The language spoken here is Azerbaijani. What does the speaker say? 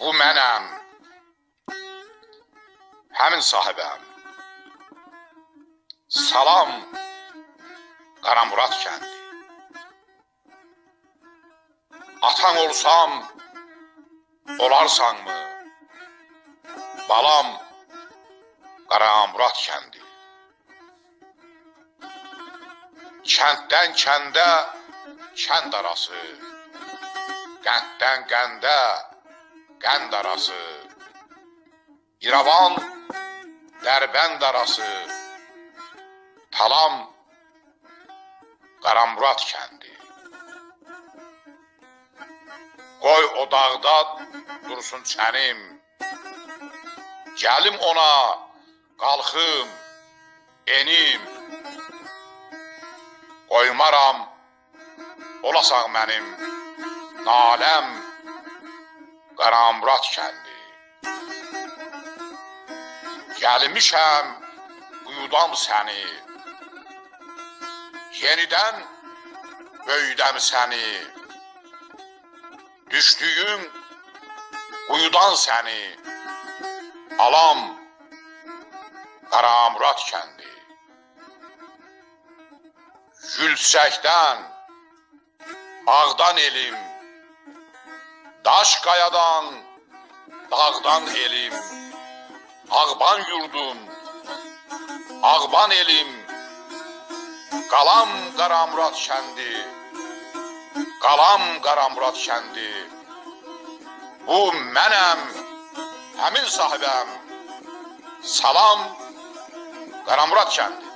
Bu mənəm, həmin sahibəm. Salam, Qaramurad kəndi. Atan olsam, olarsanmı? Balam, Qaramurad kəndi. Kənddən kəndə, kənd arası. Qənddən qəndə, qənd arası. İrəvan, Dərbənd arası. Talam, Qaramurad kəndi. Qoy o dağda dursun çənim. Gəlim ona, qalxım, enim. Qoymaram, olasaq mənim naləm, Qaramurad kəndi. Gəlmişəm, quyudam səni. Yenidən böyüdəm səni. Düşdüyün quyudan səni. Alam, Qaramurad kəndi. Gülçəkdən, ağdan elim. Daş qayadan, dağdan elim. Ağban yurdum, ağban elim. Qalam Qaramurad kəndi. Qalam Qaramurad kəndi. Bu mənəm, həmin sahibəm. Salam, Qaramurad kəndi.